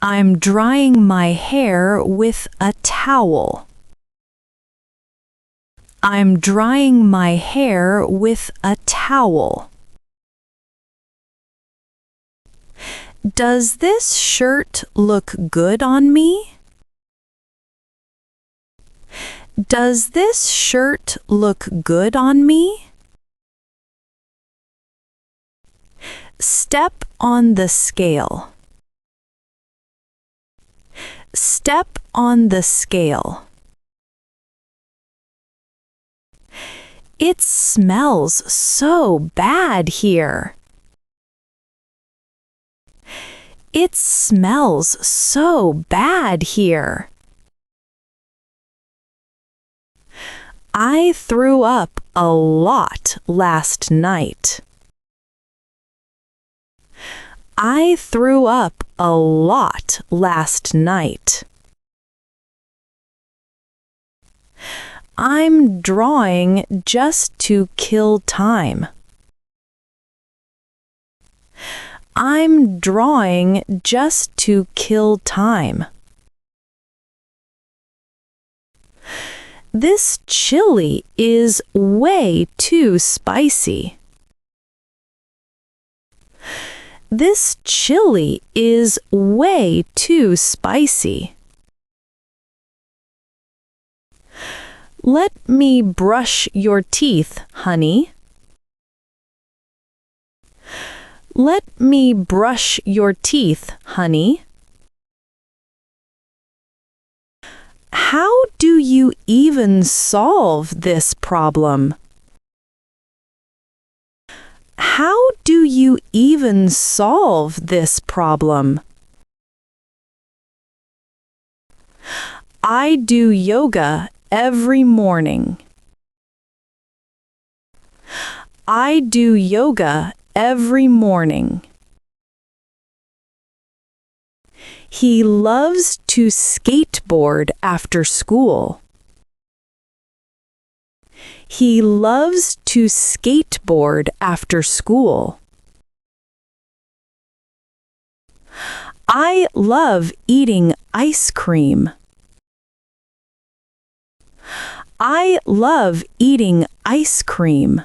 I'm drying my hair with a towel. I'm drying my hair with a towel. Does this shirt look good on me? Does this shirt look good on me? Step on the scale. Step on the scale. It smells so bad here. It smells so bad here. I threw up a lot last night. I threw up a lot last night. I'm drawing just to kill time. I'm drawing just to kill time. This chili is way too spicy. This chili is way too spicy. Let me brush your teeth, honey. Let me brush your teeth, honey. How do you even solve this problem? How do you even solve this problem? I do yoga every morning. I do yoga every morning. He loves to skateboard after school. He loves to skateboard after school. I love eating ice cream. I love eating ice cream.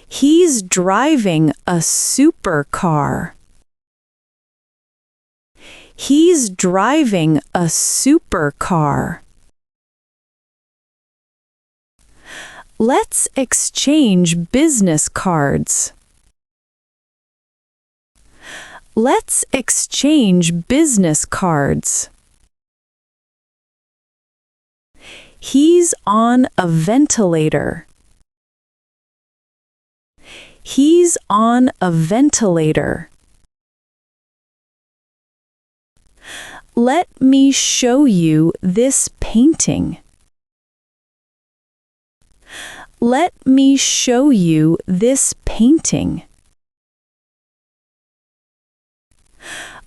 He's driving a supercar. He's driving a supercar. Let's exchange business cards. Let's exchange business cards. He's on a ventilator. He's on a ventilator. Let me show you this painting. Let me show you this painting.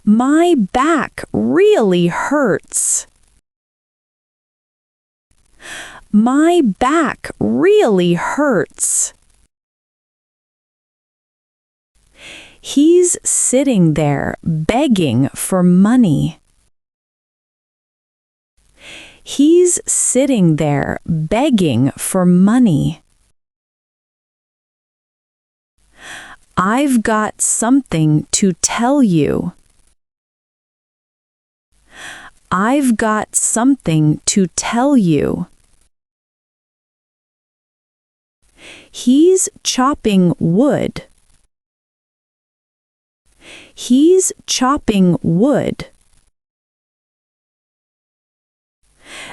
My back really hurts. My back really hurts. He's sitting there begging for money. He's sitting there begging for money. I've got something to tell you. I've got something to tell you. He's chopping wood. He's chopping wood.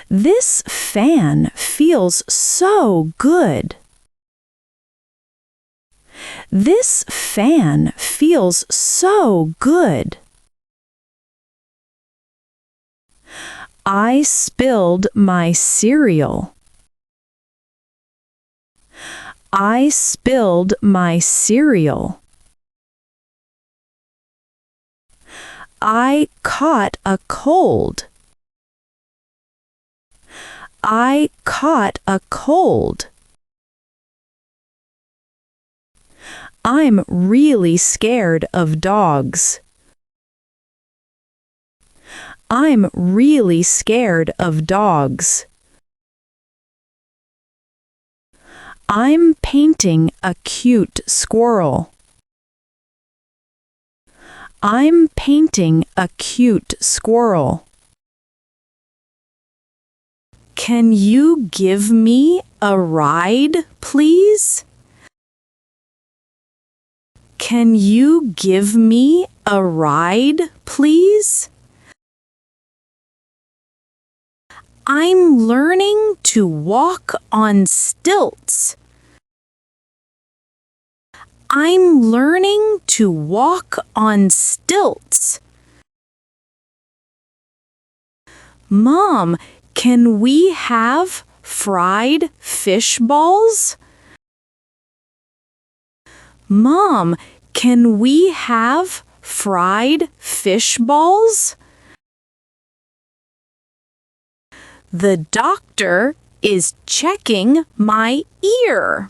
This fan feels so good. This fan feels so good. I spilled my cereal. I spilled my cereal. I caught a cold. I caught a cold. I'm really scared of dogs. I'm really scared of dogs. I'm painting a cute squirrel. I'm painting a cute squirrel. Can you give me a ride, please? Can you give me a ride, please? I'm learning to walk on stilts. I'm learning to walk on stilts. Mom, can we have fried fish balls? Mom, can we have fried fish balls? The doctor is checking my ear.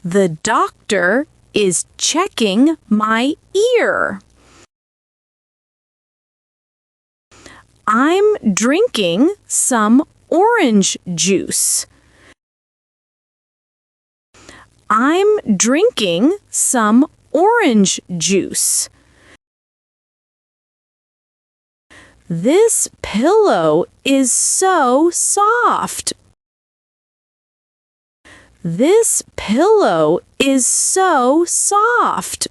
The doctor is checking my ear. I'm drinking some orange juice. I'm drinking some orange juice. This pillow is so soft. This pillow is so soft.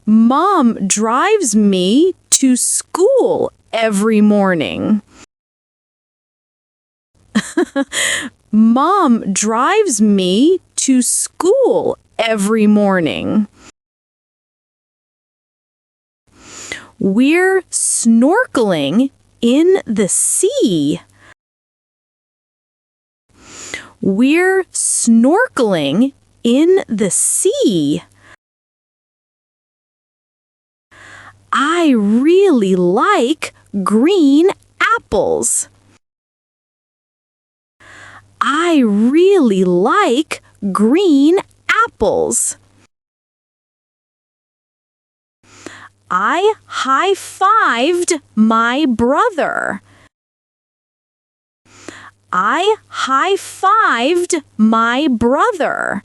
Mom drives me to school every morning. Mom drives me to school every morning. We're snorkeling in the sea. We're snorkeling in the sea. I really like green apples. I really like green apples. I high-fived my brother. I high-fived my brother.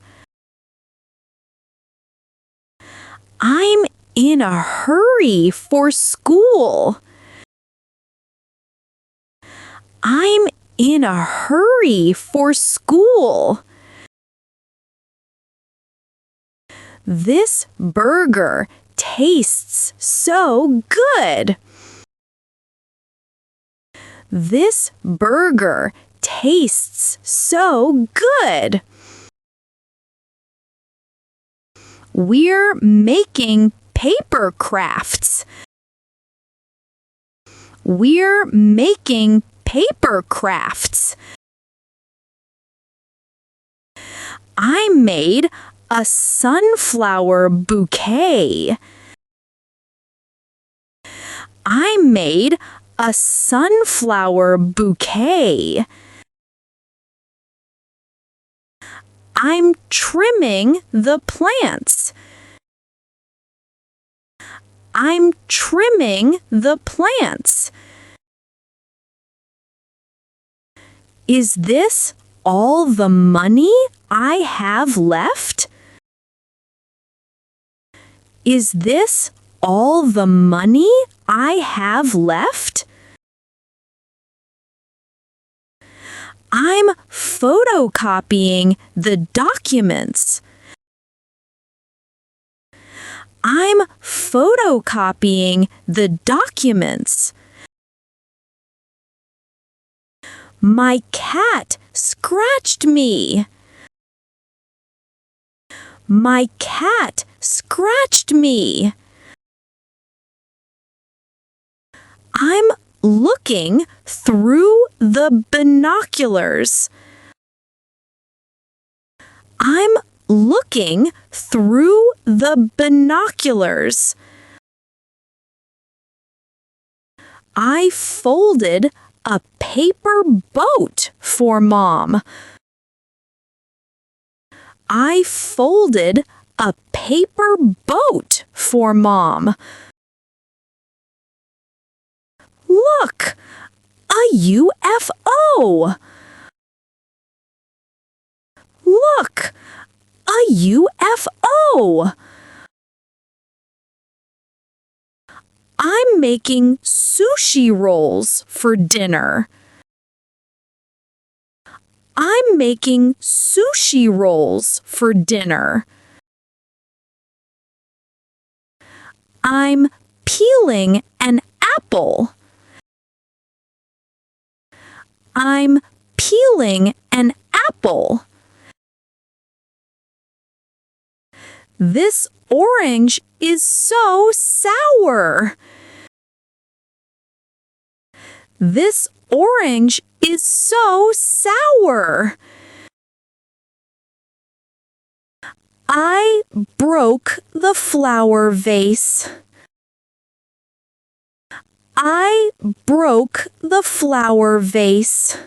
I'm in a hurry for school. I'm in a hurry for school. This burger tastes so good. This burger tastes so good. We're making paper crafts. We're making paper crafts. I made a sunflower bouquet. I made a sunflower bouquet. I'm trimming the plants. I'm trimming the plants. Is this all the money I have left? Is this all the money I have left? I'm photocopying the documents. I'm photocopying the documents. My cat scratched me. My cat scratched me. I'm looking through the binoculars. I'm looking through the binoculars. I folded a paper boat for Mom. I folded a paper boat for Mom. Look, a UFO. Look, a UFO. I'm making sushi rolls for dinner. I'm making sushi rolls for dinner. I'm peeling an apple. I'm peeling an apple. This orange is so sour. This orange is so sour. I broke the flower vase. I broke the flower vase.